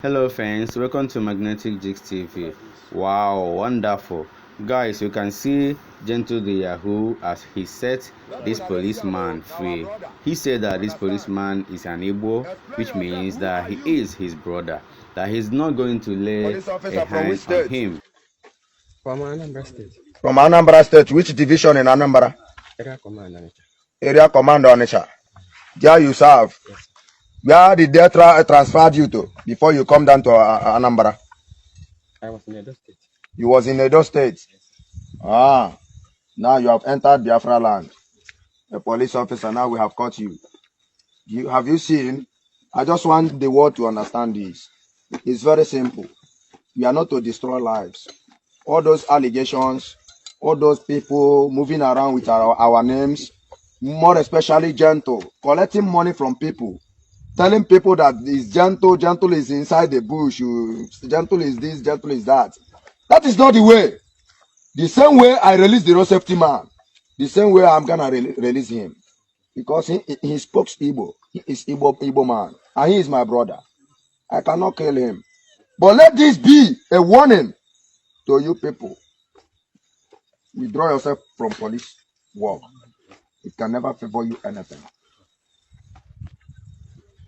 Hello friends, welcome to Magnetic Jigs TV. Wow, wonderful. Guys, you can see Gentle the Yahoo as he set this policeman free. He said that this policeman is an Igbo, which means that he is his brother, that he's not going to lay a hand on him. From Anambra State. From Anambra State, which division in Anambra? Area Command Onitsha. Area Command Onitsha. There you serve. Yes. Where did they transfer you to before you come down to Anambra? I was in Edo State. You was in Edo State. Ah, now you have entered Biafra land. A police officer, now we have caught you. Have you seen? I just want the world to understand this. It's very simple. We are not to destroy lives. All those allegations, all those people moving around with our names, more especially Gentle, collecting money from people, telling people that is Gentle is inside the bush, Gentle is this, Gentle is that. That is not the way. The same way I release the road safety man, the same way I'm gonna release him. Because he spoke Igbo. He is Igbo man. And he is my brother. I cannot kill him. But let this be a warning to you people. Withdraw yourself from police work. It can never favor you anything.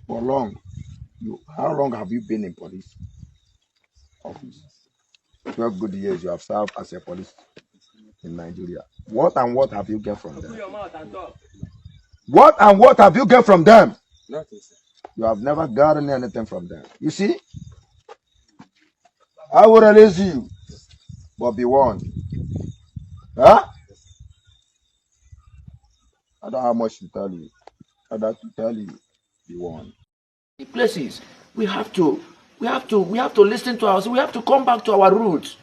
For long, how long have you been in police office? 12 good years you have served as a police in Nigeria. What have you get from them? What have you get from them? Nothing, sir. You have never gotten anything from them. You see, I will release you, but be warned. Huh? I don't have much to tell you. I have to tell you, be warned. Places we have to listen to ourselves. We have to come back to our roots.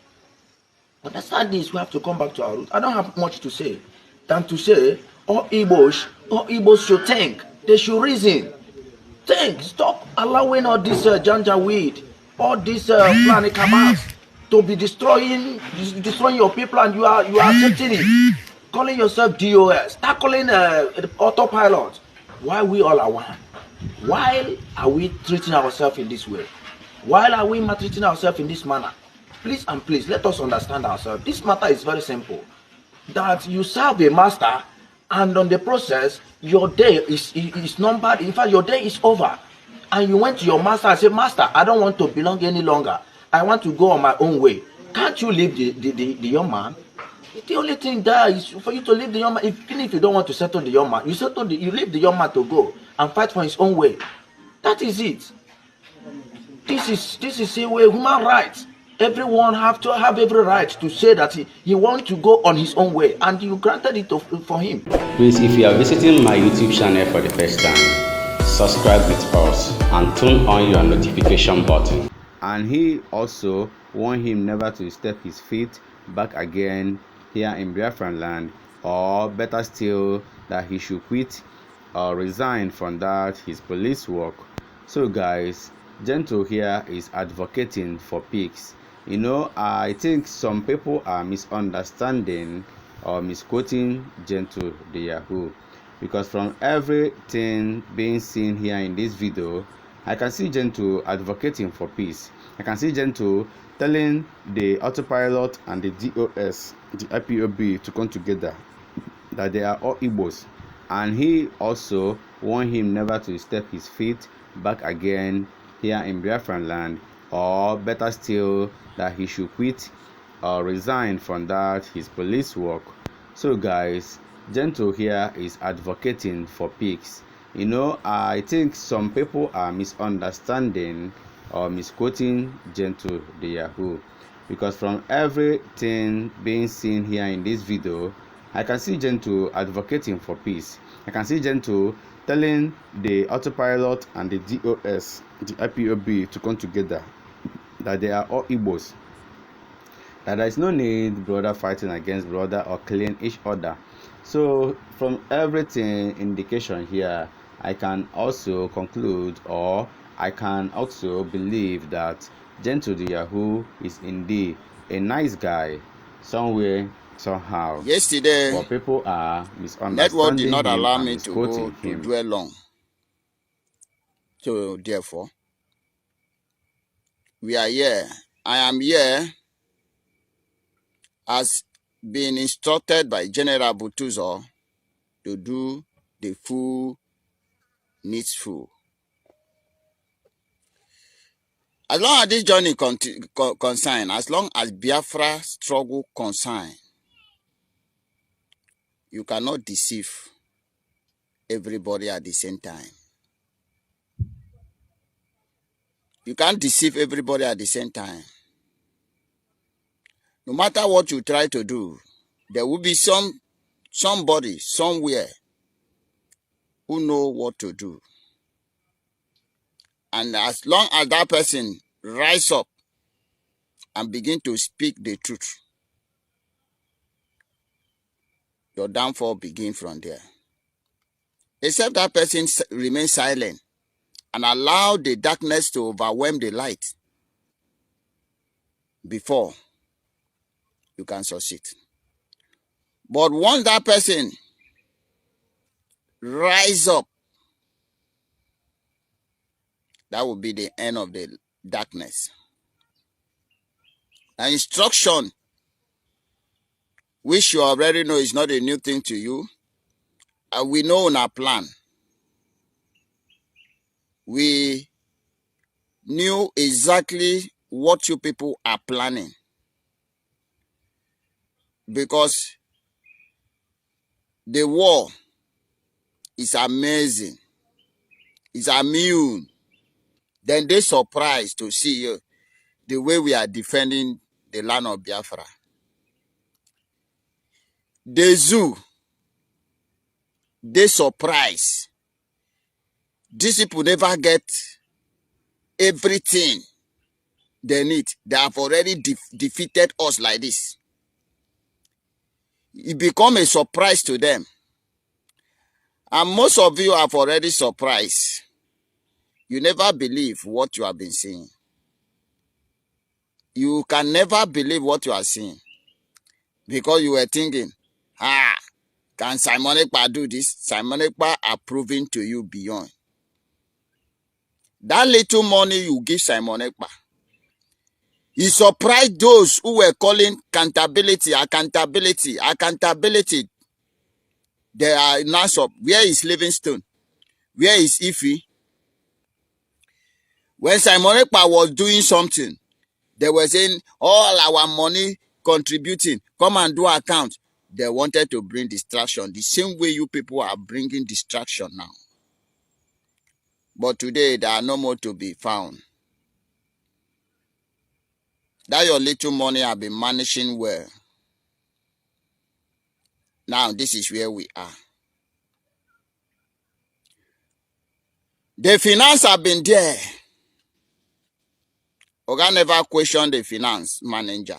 Understand this? We have to come back to our roots. I don't have much to say than to say all Igbos should think. They should reason. Think. Stop allowing all this janja weed, all this planet cabals to be destroying your people, and you are accepting it. Calling yourself DOS. Start calling autopilot. Why we all are one? Why are we treating ourselves in this way? Why are we maltreating ourselves in this manner? Please and please, let us understand ourselves. This matter is very simple. That you serve a master, and on the process, your day is numbered. In fact, your day is over. And you went to your master and said, Master, I don't want to belong any longer. I want to go on my own way. Can't you leave the young man? The only thing there is for you to leave the young man. Even if you don't want to settle the young man, you leave the young man to go and fight for his own way. That is it. This is a way human rights. Everyone have to have every right to say that he wants to go on his own way, and you granted it for him. Please, if you are visiting my YouTube channel for the first time, subscribe with us and turn on your notification button. And he also warned him never to step his feet back again here in Biafran land, or better still, that he should quit or resign from that his police work. So guys, Gentle here is advocating for peace. You know, I think some people are misunderstanding or misquoting Gentle the Yahoo, because from everything being seen here in this video, I can see Gentle advocating for peace. I can see Gentle telling the autopilot and the DOS, the IPOB, to come together, that they are all Igbos. And he also warned him never to step his feet back again here in Biafran land, or better still, that he should quit or resign from that his police work. So guys, Gentle here is advocating for peace. You know, I think some people are misunderstanding or misquoting Gentle the Yahoo, because from everything being seen here in this video, I can see Gentle advocating for peace. I can see Gentle telling the autopilot and the DOS, the IPOB, to come together, that they are all Igbos, that there is no need brother fighting against brother or killing each other. So from everything indication here, I can also conclude, or I can also believe, that Gentle the Yahoo is indeed a nice guy somewhere, somehow. Yesterday, But people are misunderstanding network did not him allow and me to go misquoting to him. dwell long. So therefore, we are here. I am here as being instructed by General Butuzo to do the full needful. As long as this journey concern, as long as Biafra struggle concern, you cannot deceive everybody at the same time. You can't deceive everybody at the same time. No matter what you try to do, there will be somebody somewhere who know what to do. And as long as that person rise up and begin to speak the truth, your downfall begin from there. Except that person remain silent and allow the darkness to overwhelm the light before you can succeed. But once that person rise up, that will be the end of the darkness. An instruction, which you already know is not a new thing to you, and we know in our plan. We knew exactly what you people are planning, because the war is amazing. It's immune. Then they surprised to see the way we are defending the land of Biafra. The zoo, they surprised. These people never get everything they need. They have already defeated us like this. It become a surprise to them. And most of you have already surprised. You never believe what you have been seeing. You can never believe what you are seeing. Because you were thinking, can Simon Ekpa do this? Simon Ekpa are proving to you beyond. That little money you give Simon Ekpa, he surprised those who were calling accountability. They are now up. Where is Livingstone? Where is Ife? When Simon Ekpa was doing something, they were saying, all our money contributing, come and do account. They wanted to bring distraction. The same way you people are bringing distraction now. But today, there are no more to be found. That your little money have been managing well. Now, this is where we are. The finance have been there. Oga never questioned the finance manager.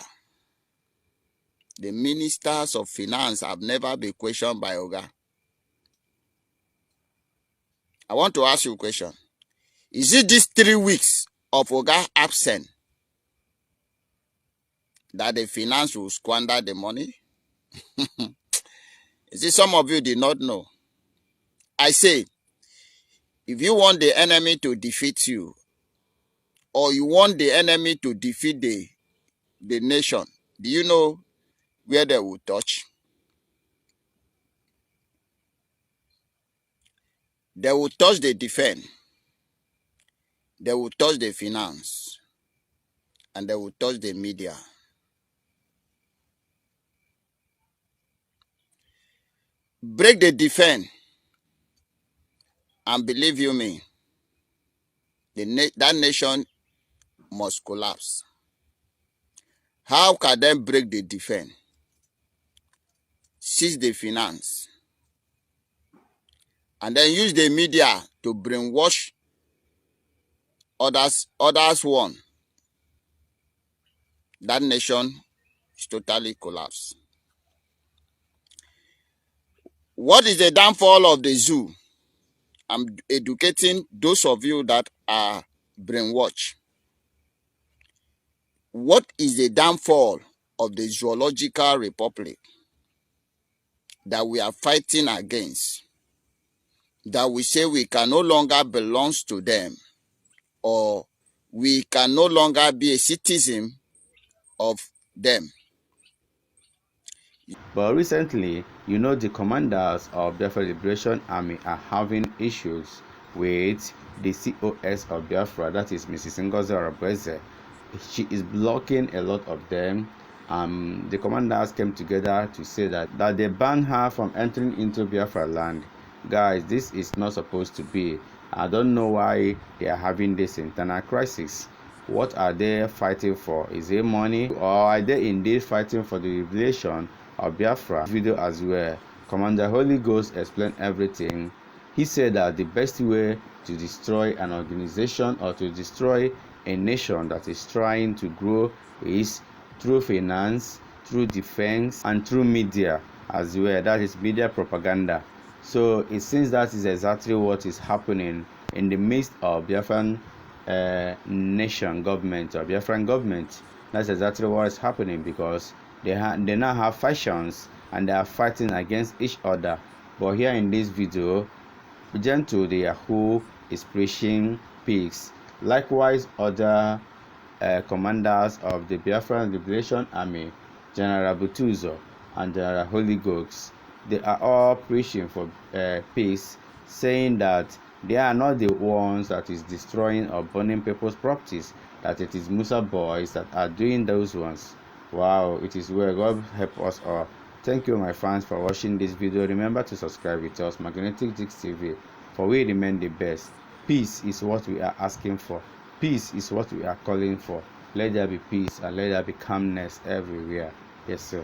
The ministers of finance have never been questioned by Oga. I want to ask you a question. Is it these 3 weeks of Oga absent that the finance will squander the money? Is it some of you did not know? I say, if you want the enemy to defeat you, or you want the enemy to defeat the nation, do you know where they will touch? They will touch the defense, they will touch the finance, and they will touch the media. Break the defense, and believe you me, that nation must collapse. How can they break the defense? Seize the finance, and then use the media to brainwash others one. That nation is totally collapsed. What is the downfall of the zoo? I'm educating those of you that are brainwashed. What is the downfall of the zoological republic that we are fighting against? That we say we can no longer belong to them, or we can no longer be a citizen of them. But recently, the commanders of Biafra Liberation Army are having issues with the COS of Biafra, that is Mrs. Ngozi. She is blocking a lot of them. The commanders came together to say that they banned her from entering into Biafra land. Guys, this is not supposed to be. I don't know why they are having this internal crisis. What are they fighting for? Is it money, or are they indeed fighting for the liberation of Biafra? Video as well. Commander Holy Ghost explained everything. He said that the best way to destroy an organization or to destroy a nation that is trying to grow is through finance, through defense, and through media as well. That is media propaganda. So it seems that is exactly what is happening in the midst of Biafran nation government or Biafran government. That's exactly what is happening, because they now have factions and they are fighting against each other. But here in this video, Gentle the Yahoo is preaching peace. Likewise, other commanders of the Biafran Liberation Army, General Butuzo and General Holy Ghost, they are all preaching for peace, saying that they are not the ones that is destroying or burning people's properties, that it is Musa boys that are doing those ones. Wow, it is well. God help us all. Thank you, my fans, for watching this video. Remember to subscribe with us, Magnetic Dix TV, for we remain the best. Peace is what we are asking for. Peace is what we are calling for. Let there be peace and let there be calmness everywhere. Yes, sir.